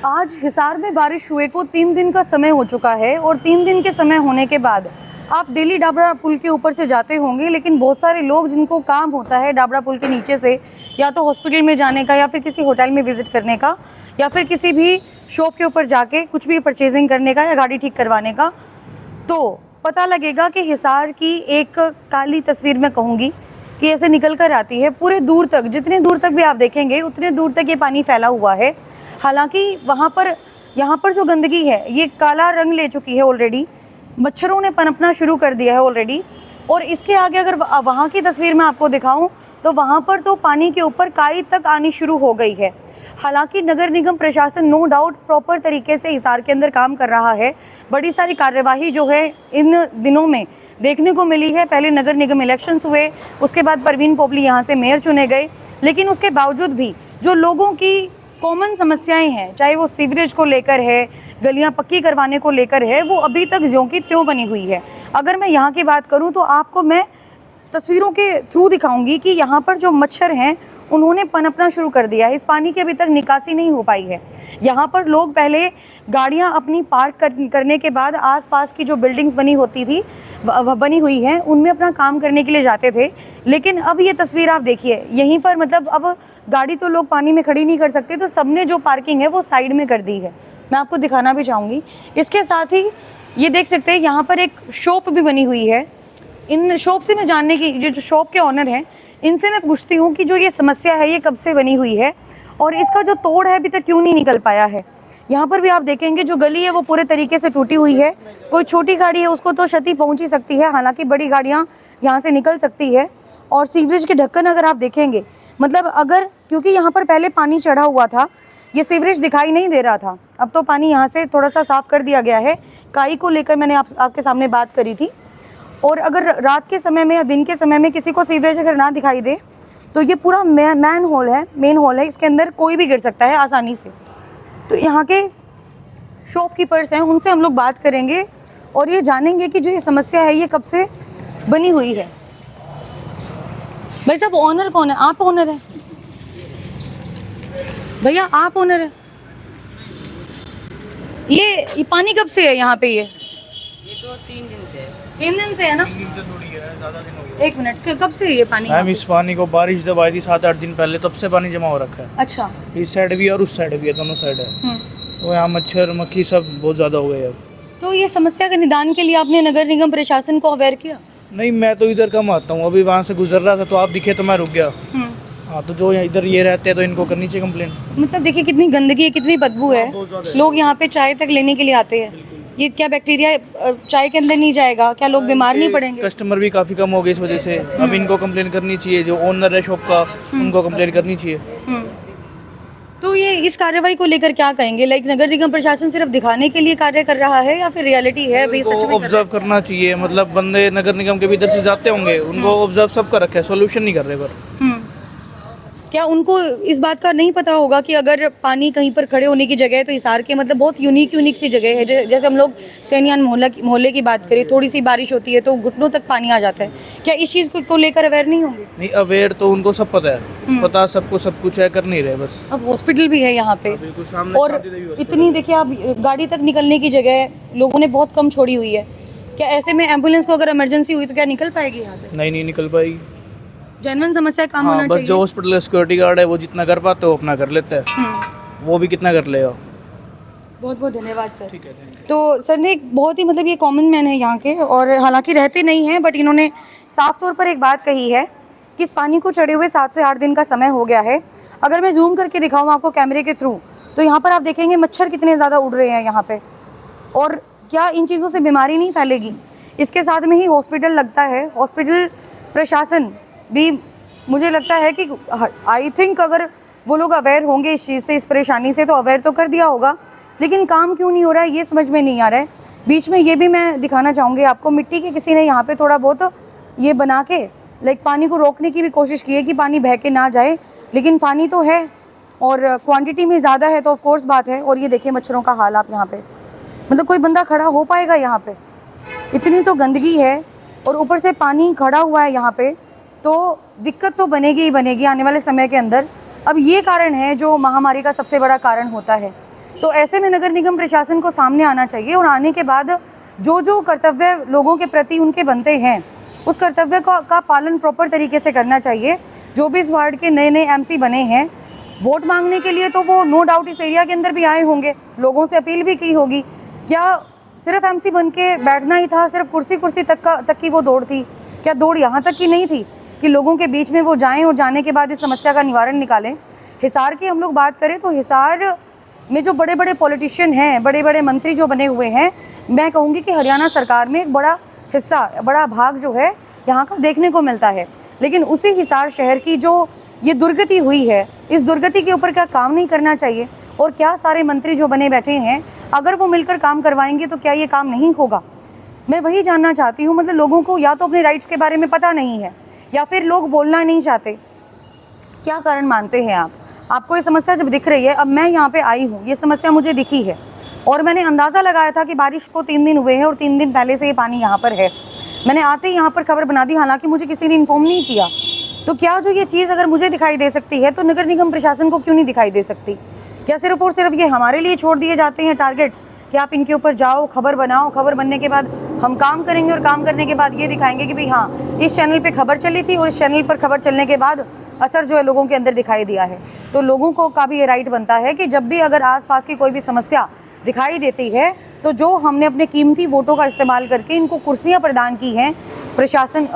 आज हिसार में बारिश हुए को 3 दिन का समय हो चुका है और 3 दिन के समय होने के बाद आप डेली डाबरा पुल के ऊपर से जाते होंगे, लेकिन बहुत सारे लोग जिनको काम होता है डाबरा पुल के नीचे से या तो हॉस्पिटल में जाने का या फिर किसी होटल में विज़िट करने का या फिर किसी भी शॉप के ऊपर जाके कुछ भी परचेजिंग करने का या गाड़ी ठीक करवाने का, तो पता लगेगा कि हिसार की एक काली तस्वीर मैं कहूँगी कि ऐसे निकल कर आती है। पूरे दूर तक, जितने दूर तक भी आप देखेंगे उतने दूर तक ये पानी फैला हुआ है। हालांकि यहाँ पर जो गंदगी है ये काला रंग ले चुकी है ऑलरेडी, मच्छरों ने पनपना शुरू कर दिया है ऑलरेडी। और इसके आगे अगर वहाँ की तस्वीर मैं आपको दिखाऊं तो वहाँ पर तो पानी के ऊपर काई तक आनी शुरू हो गई है। हालांकि नगर निगम प्रशासन नो डाउट प्रॉपर तरीके से हिसार के अंदर काम कर रहा है। बड़ी सारी कार्यवाही जो है इन दिनों में देखने को मिली है। पहले नगर निगम इलेक्शंस हुए, उसके बाद परवीन पोपली यहाँ से मेयर चुने गए, लेकिन उसके बावजूद भी जो लोगों की कॉमन समस्याएं हैं, चाहे वो सीवरेज को लेकर है, गलियां पक्की करवाने को लेकर है, वो अभी तक ज्यों की त्यों बनी हुई है। अगर मैं यहाँ की बात करूँ तो आपको मैं तस्वीरों के थ्रू दिखाऊंगी कि यहाँ पर जो मच्छर हैं उन्होंने पनपना शुरू कर दिया है। इस पानी की अभी तक निकासी नहीं हो पाई है। यहाँ पर लोग पहले गाड़ियाँ अपनी पार्क करने के बाद आसपास की जो बिल्डिंग्स बनी हुई हैं उनमें अपना काम करने के लिए जाते थे, लेकिन अब ये तस्वीर आप देखिए, यहीं पर मतलब अब गाड़ी तो लोग पानी में खड़ी नहीं कर सकते, तो सबने जो पार्किंग है वो साइड में कर दी है। मैं आपको दिखाना भी चाहूँगी। इसके साथ ही ये देख सकते हैं यहाँ पर एक शॉप भी बनी हुई है। इन शॉप से मैं जानने की, जो शॉप के ऑनर हैं, इनसे मैं पूछती हूँ कि जो ये समस्या है ये कब से बनी हुई है और इसका जो तोड़ है अभी तक क्यों नहीं निकल पाया है। यहाँ पर भी आप देखेंगे जो गली है वो पूरे तरीके से टूटी हुई है। कोई छोटी गाड़ी है उसको तो क्षति पहुँच ही सकती है, हालांकि बड़ी गाड़ियाँ यहाँ से निकल सकती है। और सीवरेज के ढक्कन अगर आप देखेंगे, मतलब अगर, क्योंकि यहाँ पर पहले पानी चढ़ा हुआ था, ये सीवरेज दिखाई नहीं दे रहा था, अब तो पानी यहाँ से थोड़ा सा साफ़ कर दिया गया है। काई को लेकर मैंने आपके सामने बात करी थी। और अगर रात के समय में या दिन के समय में किसी को सीवरेज अगर ना दिखाई दे तो ये पूरा मेन होल है, इसके अंदर कोई भी गिर सकता है आसानी से। तो यहाँ के शॉपकीपर्स हैं, उनसे हम लोग बात करेंगे और ये जानेंगे कि जो ये समस्या है ये कब से बनी हुई है। भाई साहब, ओनर कौन है? आप ओनर हैं भैया? आप ओनर हैं? ये पानी कब से है यहाँ पे? ये 2-3 दिन से है। 3 दिन से है ना? 3 दिन से थोड़ी है, ज़्यादा दिन हो गए। 1 मिनट, कब से ये पानी? मैम, इस पानी को बारिश जब आई थी 7-8 दिन पहले, तब से पानी जमा हो रखा है। अच्छा। इस साइड भी और उस साइड भी है, दोनों साइड है। तो यहाँ मच्छर मक्खी सब बहुत ज़्यादा हो गए अब। तो ये समस्या के निदान के लिए आपने नगर निगम प्रशासन को अवेयर किया? नहीं, मैं तो इधर कम आता हूँ, अभी वहाँ से गुजर रहा था तो आप दिखे तो मैं रुक गया। हाँ, तो जो इधर ये रहते हैं तो इनको करनी चाहिए कंप्लेन। मतलब देखिए कितनी गंदगी है, कितनी बदबू है। लोग यहाँ पे चाय तक लेने के लिए आते हैं, ये क्या बैक्टीरिया चाय के अंदर नहीं जाएगा? क्या लोग बीमार नहीं पड़ेंगे? कस्टमर भी काफ़ी कम हो गए इस वजह से। अब इनको कंप्लेन करनी चाहिए, जो ओनर है शॉप का उनको कंप्लेन करनी चाहिए। तो ये इस कार्रवाई को लेकर क्या कहेंगे? लाइक नगर निगम प्रशासन सिर्फ दिखाने के लिए कार्य कर रहा है या फिर रियलिटी है अभी सच में? ऑब्जर्व करना चाहिए, मतलब बंदे नगर निगम के भी इधर से जाते होंगे, उनको ऑब्जर्व सब कर रखा है, सोल्यूशन नहीं कर रहे पर। क्या उनको इस बात का नहीं पता होगा कि अगर पानी कहीं पर खड़े होने की जगह है तो हिसार के मतलब बहुत यूनिक सी जगह है। जैसे हम लोग सैनियान मोहल्ले की बात करें, थोड़ी सी बारिश होती है तो घुटनों तक पानी आ जाता है। क्या इस चीज़ को लेकर अवेयर नहीं होंगे? नहीं, अवेयर तो उनको सब पता है, पता सबको सब कुछ है, कर नहीं रहे बस। अब हॉस्पिटल भी है यहाँ पे और इतनी, देखिए आप, गाड़ी तक निकलने की जगह लोगों ने बहुत कम छोड़ी हुई है। क्या ऐसे में एम्बुलेंस को अगर इमरजेंसी हुई तो क्या निकल पाएगी यहाँ से? नहीं निकल पाएगी। जेन्युइन समस्या काम हाँ, होना बस चाहिए। जो हॉस्पिटल का सिक्योरिटी गार्ड है वो जितना कर पाते वो अपना कर लेता है, वो भी कितना कर लेगा। बहुत बहुत धन्यवाद सर। ठीक है। तो सर ने एक बहुत ही, मतलब ये कॉमन मैन है यहाँ के और हालांकि रहते नहीं हैं, बट इन्होंने साफ तौर पर एक बात कही है कि इस पानी को चढ़े हुए 7 से 8 दिन का समय हो गया है। अगर मैं जूम करके दिखाऊँ आपको कैमरे के थ्रू तो यहाँ पर आप देखेंगे मच्छर कितने ज़्यादा उड़ रहे हैं यहाँ पे। और क्या इन चीज़ों से बीमारी नहीं फैलेगी? इसके साथ में ही हॉस्पिटल लगता है, हॉस्पिटल प्रशासन भी मुझे लगता है कि आई थिंक अगर वो लोग अवेयर होंगे इस चीज़ से, इस परेशानी से, तो अवेयर तो कर दिया होगा, लेकिन काम क्यों नहीं हो रहा है ये समझ में नहीं आ रहा है। बीच में ये भी मैं दिखाना चाहूँगी आपको, मिट्टी के किसी ने यहाँ पे थोड़ा बहुत ये बना के लाइक पानी को रोकने की भी कोशिश की है कि पानी बह के ना जाए, लेकिन पानी तो है और क्वांटिटी में ज़्यादा है तो ऑफ कोर्स बात है। और ये देखिए मच्छरों का हाल आप यहाँ पे, मतलब कोई बंदा खड़ा हो पाएगा यहाँ पे? इतनी तो गंदगी है और ऊपर से पानी खड़ा हुआ है यहाँ पे, तो दिक्कत तो बनेगी ही बनेगी आने वाले समय के अंदर। अब ये कारण है जो महामारी का सबसे बड़ा कारण होता है। तो ऐसे में नगर निगम प्रशासन को सामने आना चाहिए और आने के बाद जो जो कर्तव्य लोगों के प्रति उनके बनते हैं उस कर्तव्य का पालन प्रॉपर तरीके से करना चाहिए। जो भी इस वार्ड के नए नए एमसी बने हैं वोट मांगने के लिए तो वो नो डाउट इस एरिया के अंदर भी आए होंगे, लोगों से अपील भी की होगी। क्या सिर्फ एमसी बन के बैठना ही था, सिर्फ कुर्सी तक की वो दौड़ थी? क्या दौड़ यहाँ तक की नहीं थी कि लोगों के बीच में वो जाएं और जाने के बाद इस समस्या का निवारण निकालें? हिसार की हम लोग बात करें तो हिसार में जो बड़े बड़े पॉलिटिशियन हैं, बड़े बड़े मंत्री जो बने हुए हैं, मैं कहूँगी कि हरियाणा सरकार में एक बड़ा हिस्सा, बड़ा भाग जो है यहाँ का देखने को मिलता है। लेकिन उसी हिसार शहर की जो ये दुर्गति हुई है, इस दुर्गति के ऊपर क्या काम नहीं करना चाहिए? और क्या सारे मंत्री जो बने बैठे हैं अगर वो मिलकर काम करवाएंगे तो क्या ये काम नहीं होगा? मैं वही जानना चाहती हूँ। मतलब लोगों को या तो अपने राइट्स के बारे में पता नहीं है या फिर लोग बोलना नहीं चाहते। क्या कारण मानते हैं आप? आपको ये समस्या जब दिख रही है, अब मैं यहाँ पे आई हूँ, ये समस्या मुझे दिखी है और मैंने अंदाज़ा लगाया था कि बारिश को 3 दिन हुए हैं और 3 दिन पहले से ये पानी यहाँ पर है। मैंने आते ही यहाँ पर खबर बना दी, हालांकि मुझे किसी ने इन्फॉर्म नहीं किया। तो क्या जो ये चीज़ अगर मुझे दिखाई दे सकती है तो नगर निगम प्रशासन को क्यों नहीं दिखाई दे सकती? क्या सिर्फ और सिर्फ ये हमारे लिए छोड़ दिए जाते हैं टारगेट्स कि आप इनके ऊपर जाओ, खबर बनाओ, खबर बनने के बाद हम काम करेंगे और काम करने के बाद ये दिखाएंगे कि भाई हाँ इस चैनल पे खबर चली थी और इस चैनल पर खबर चलने के बाद असर जो है लोगों के अंदर दिखाई दिया है। तो लोगों को का भी ये राइट बनता है कि जब भी अगर आसपास की कोई भी समस्या दिखाई देती है तो जो हमने अपने कीमती वोटों का इस्तेमाल करके इनको कुर्सियाँ प्रदान की हैं, प्रशासन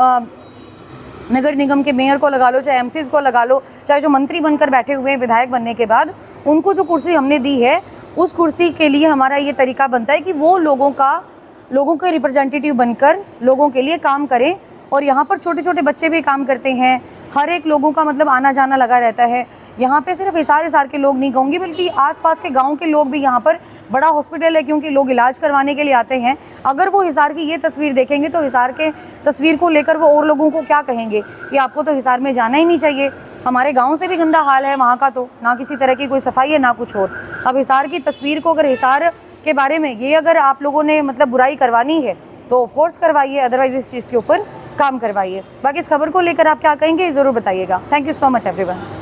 नगर निगम के मेयर को लगा लो, चाहे एमसीज को लगा लो, चाहे जो मंत्री बनकर बैठे हुए हैं विधायक बनने के बाद, उनको जो कुर्सी हमने दी है उस कुर्सी के लिए हमारा ये तरीका बनता है कि वो लोगों के रिप्रेजेंटेटिव बनकर लोगों के लिए काम करें। और यहाँ पर छोटे छोटे बच्चे भी काम करते हैं, हर एक लोगों का मतलब आना जाना लगा रहता है। यहाँ पे सिर्फ हिसार के लोग नहीं कहूँगी बल्कि आसपास के गांव के लोग भी, यहाँ पर बड़ा हॉस्पिटल है क्योंकि लोग इलाज करवाने के लिए आते हैं। अगर वो हिसार की ये तस्वीर देखेंगे तो हिसार के तस्वीर को लेकर वो और लोगों को क्या कहेंगे कि आपको तो हिसार में जाना ही नहीं चाहिए, हमारे गाँव से भी गंदा हाल है वहाँ का, तो ना किसी तरह की कोई सफाई है ना कुछ और। अब हिसार की तस्वीर को, अगर हिसार के बारे में ये अगर आप लोगों ने मतलब बुराई करवानी है तो ऑफकोर्स करवाइए, अदरवाइज इस चीज़ के ऊपर काम करवाइए। बाकी इस खबर को लेकर आप क्या कहेंगे ज़रूर बताइएगा। Thank you so much everyone.